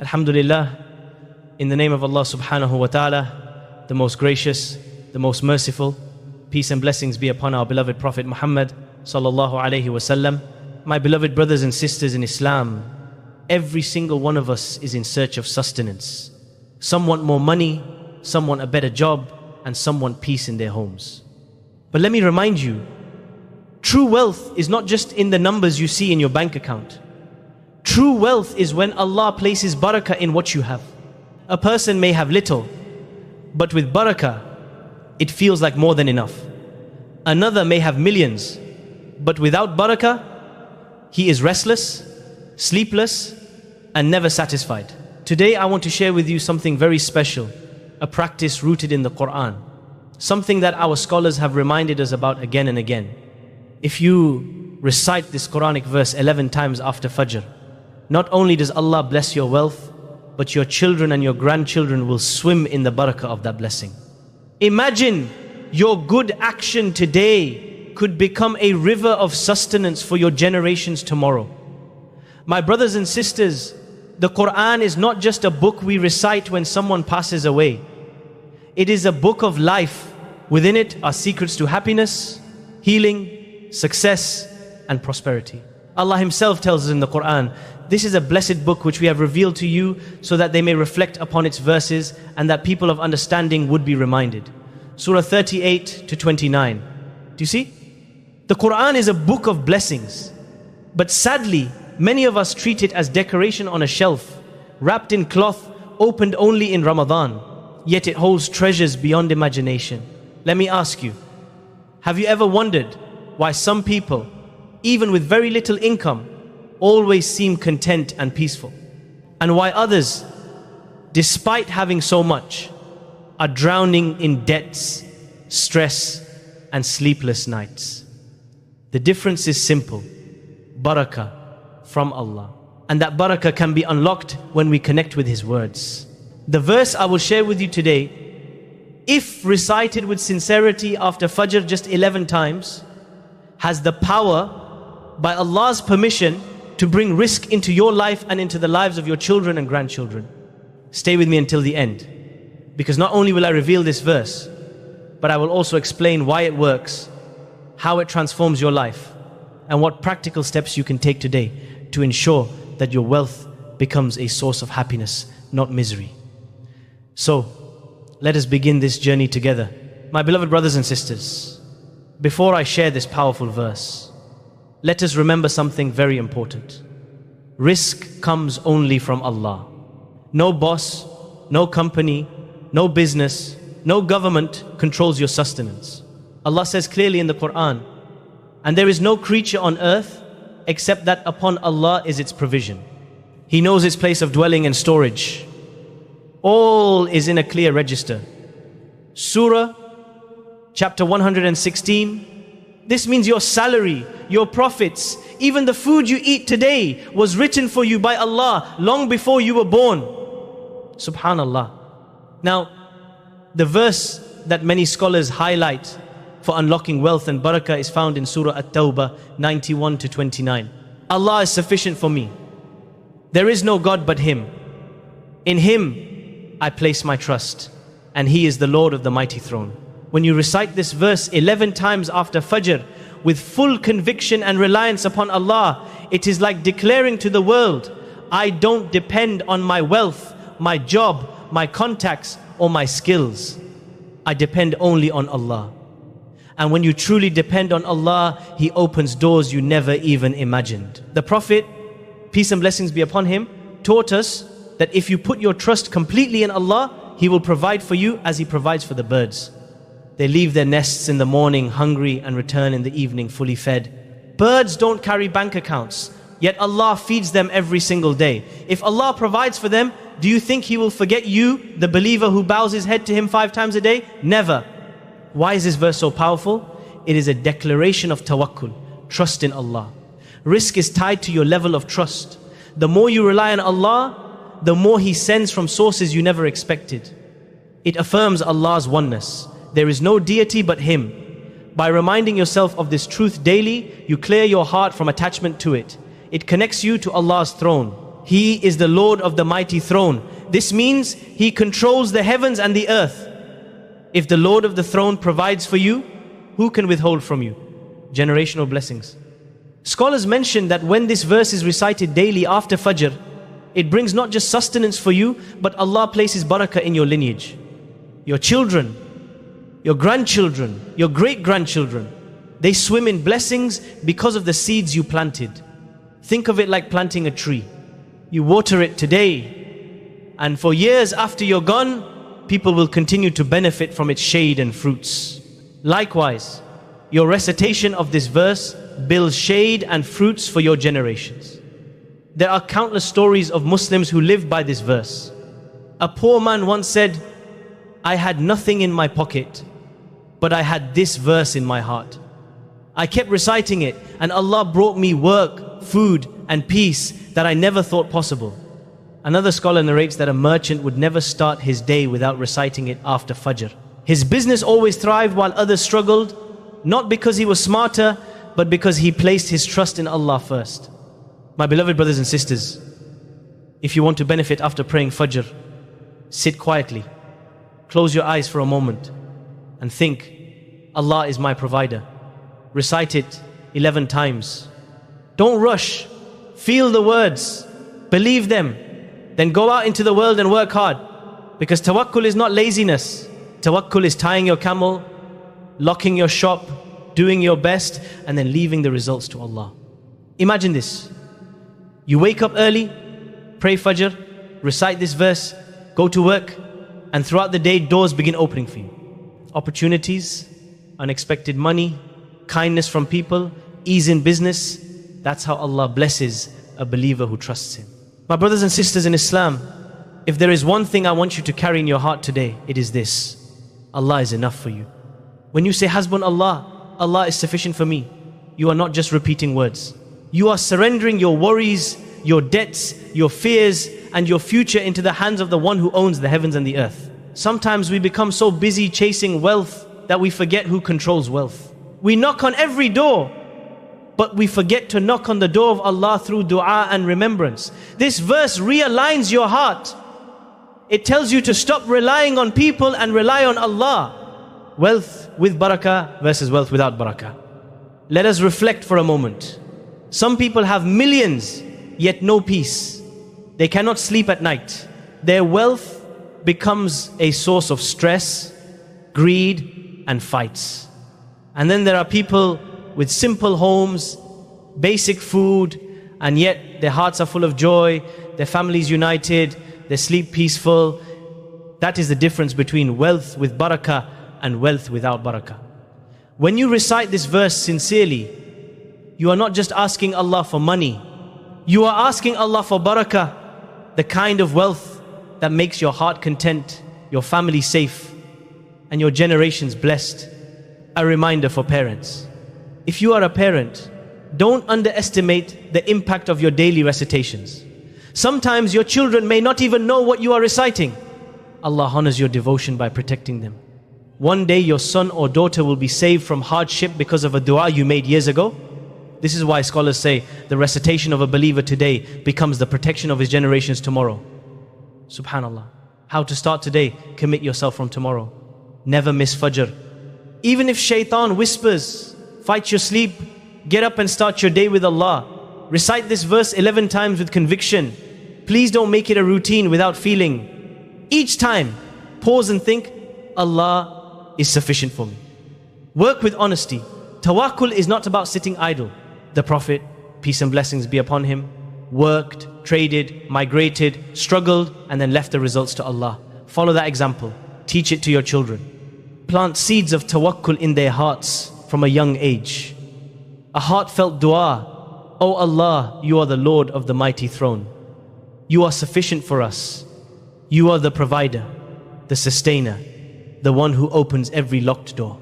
Alhamdulillah, in the name of Allah subhanahu wa ta'ala, the most gracious, the most merciful, peace and blessings be upon our beloved Prophet Muhammad sallallahu alayhi wasallam. My beloved brothers and sisters in Islam, every single one of us is in search of sustenance. Some want more money, some want a better job, and some want peace in their homes. But let me remind you, true wealth is not just in the numbers you see in your bank account. True wealth is when Allah places barakah in what you have. A person may have little, but with barakah, it feels like more than enough. Another may have millions, but without barakah, he is restless, sleepless, and never satisfied. Today I want to share with you something very special, a practice rooted in the Quran, something that our scholars have reminded us about again and again. If you recite this Quranic verse 11 times after Fajr, not only does Allah bless your wealth, but your children and your grandchildren will swim in the barakah of that blessing. Imagine your good action today could become a river of sustenance for your generations tomorrow. My brothers and sisters, the Quran is not just a book we recite when someone passes away. It is a book of life. Within it are secrets to happiness, healing, success, and prosperity. Allah Himself tells us in the Quran, this is a blessed book which we have revealed to you so that they may reflect upon its verses and that people of understanding would be reminded. Surah 38 to 29. Do you see? The Quran is a book of blessings, but sadly, many of us treat it as decoration on a shelf, wrapped in cloth, opened only in Ramadan, yet it holds treasures beyond imagination. Let me ask you, have you ever wondered why some people, even with very little income, always seem content and peaceful, and why others, despite having so much, are drowning in debts, stress, and sleepless nights? The difference is simple: barakah from Allah. And that barakah can be unlocked when we connect with His words. The verse I will share with you today, if recited with sincerity after Fajr just 11 times, has the power, by Allah's permission, to bring rizq into your life and into the lives of your children and grandchildren. Stay with me until the end, because not only will I reveal this verse, but I will also explain why it works, how it transforms your life, and what practical steps you can take today to ensure that your wealth becomes a source of happiness, not misery. So, let us begin this journey together. My beloved brothers and sisters, before I share this powerful verse, let us remember something very important. Rizq comes only from Allah. No boss, no company, no business, no government controls your sustenance. Allah says clearly in the Quran, and there is no creature on earth except that upon Allah is its provision. He knows its place of dwelling and storage. All is in a clear register. Surah chapter 116. This means your salary, your profits, even the food you eat today was written for you by Allah long before you were born. Subhanallah. Now, the verse that many scholars highlight for unlocking wealth and barakah is found in Surah At-Tawbah 91 to 29. Allah is sufficient for me. There is no God but Him. In Him I place my trust, and He is the Lord of the mighty throne. When you recite this verse 11 times after Fajr with full conviction and reliance upon Allah, it is like declaring to the world, I don't depend on my wealth, my job, my contacts, or my skills. I depend only on Allah. And when you truly depend on Allah, He opens doors you never even imagined. The Prophet, peace and blessings be upon him, taught us that if you put your trust completely in Allah, He will provide for you as He provides for the birds. They leave their nests in the morning hungry and return in the evening fully fed. Birds don't carry bank accounts, yet Allah feeds them every single day. If Allah provides for them, do you think He will forget you, the believer who bows his head to Him 5 times a day? Never. Why is this verse so powerful? It is a declaration of tawakkul, trust in Allah. Rizq is tied to your level of trust. The more you rely on Allah, the more He sends from sources you never expected. It affirms Allah's oneness. There is no deity but Him. By reminding yourself of this truth daily, you clear your heart from attachment to it. It connects you to Allah's throne. He is the Lord of the mighty throne. This means He controls the heavens and the earth. If the Lord of the throne provides for you, who can withhold from you? Generational blessings. Scholars mention that when this verse is recited daily after Fajr, it brings not just sustenance for you, but Allah places barakah in your lineage. Your children, your grandchildren, your great-grandchildren, they swim in blessings because of the seeds you planted. Think of it like planting a tree. You water it today, and for years after you're gone, people will continue to benefit from its shade and fruits. Likewise, your recitation of this verse builds shade and fruits for your generations. There are countless stories of Muslims who live by this verse. A poor man once said, I had nothing in my pocket, but I had this verse in my heart. I kept reciting it, and Allah brought me work, food, and peace that I never thought possible. Another scholar narrates that a merchant would never start his day without reciting it after Fajr. His business always thrived while others struggled, not because he was smarter, but because he placed his trust in Allah first. My beloved brothers and sisters, if you want to benefit after praying Fajr, sit quietly, close your eyes for a moment, and think, Allah is my provider. Recite it 11 times. Don't rush. Feel the words. Believe them. Then go out into the world and work hard. Because tawakkul is not laziness. Tawakkul is tying your camel, locking your shop, doing your best, and then leaving the results to Allah. Imagine this. You wake up early, pray Fajr, recite this verse, go to work, and throughout the day, doors begin opening for you. Opportunities, unexpected money, kindness from people, ease in business. That's how Allah blesses a believer who trusts Him. My brothers and sisters in Islam, if there is one thing I want you to carry in your heart today, it is this: Allah is enough for you. When you say Hasbunallah, Allah is sufficient for me, you are not just repeating words. You are surrendering your worries, your debts, your fears, and your future into the hands of the one who owns the heavens and the earth. Sometimes we become so busy chasing wealth that we forget who controls wealth. We knock on every door, but we forget to knock on the door of Allah through dua and remembrance. This verse realigns your heart. It tells you to stop relying on people and rely on Allah. Wealth with barakah versus wealth without barakah. Let us reflect for a moment. Some people have millions, yet no peace. They cannot sleep at night. Their wealth becomes a source of stress, greed, and fights. And then there are people with simple homes, basic food, and yet their hearts are full of joy, their families united, they sleep peaceful. That is the difference between wealth with barakah and wealth without barakah. When you recite this verse sincerely, you are not just asking Allah for money, you are asking Allah for barakah, the kind of wealth that makes your heart content, your family safe, and your generations blessed. A reminder for parents. If you are a parent, don't underestimate the impact of your daily recitations. Sometimes your children may not even know what you are reciting. Allah honors your devotion by protecting them. One day your son or daughter will be saved from hardship because of a dua you made years ago. This is why scholars say the recitation of a believer today becomes the protection of his generations tomorrow. Subhanallah. How to start today? Commit yourself from tomorrow. Never miss Fajr. Even if shaitan whispers, fight your sleep, get up and start your day with Allah. Recite this verse 11 times with conviction. Please don't make it a routine without feeling. Each time, pause and think, Allah is sufficient for me. Work with honesty. Tawakkul is not about sitting idle. The Prophet, peace and blessings be upon him, worked, traded, migrated, struggled, and then left the results to Allah. Follow that example. Teach it to your children. Plant seeds of tawakkul in their hearts from a young age. A heartfelt dua. O Allah, you are the Lord of the mighty throne. You are sufficient for us. You are the provider, the sustainer, the one who opens every locked door.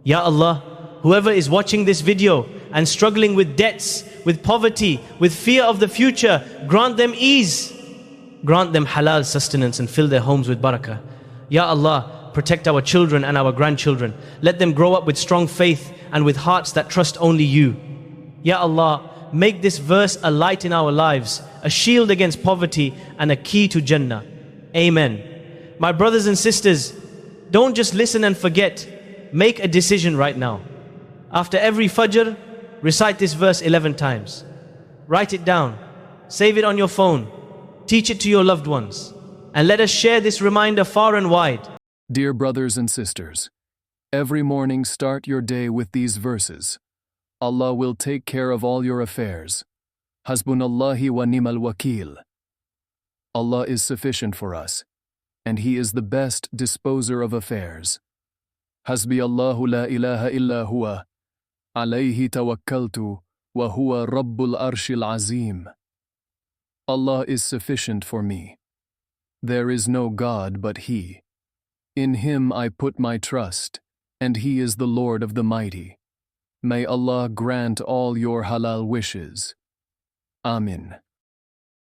Ya Allah, whoever is watching this video and struggling with debts, with poverty, with fear of the future, grant them ease. Grant them halal sustenance and fill their homes with barakah. Ya Allah, protect our children and our grandchildren. Let them grow up with strong faith and with hearts that trust only you. Ya Allah, make this verse a light in our lives a shield against poverty, and a key to Jannah. Amen. My brothers and sisters, don't just listen and forget. Make a decision right now. After every Fajr, recite this verse 11 times. Write it down. Save it on your phone. Teach it to your loved ones. And let us share this reminder far and wide. Dear brothers and sisters, every morning start your day with these verses. Allah will take care of all your affairs. Hasbunallahu wa ni'mal wakil. Allah is sufficient for us, and He is the best disposer of affairs. Hasbi Allahu la ilaha illa huwa, alayhi tawakkaltu, wa huwa rabbul arshil azim. Allah is sufficient for me. There is no God but He. In Him I put my trust, and He is the Lord of the Mighty. May Allah grant all your halal wishes. Amin.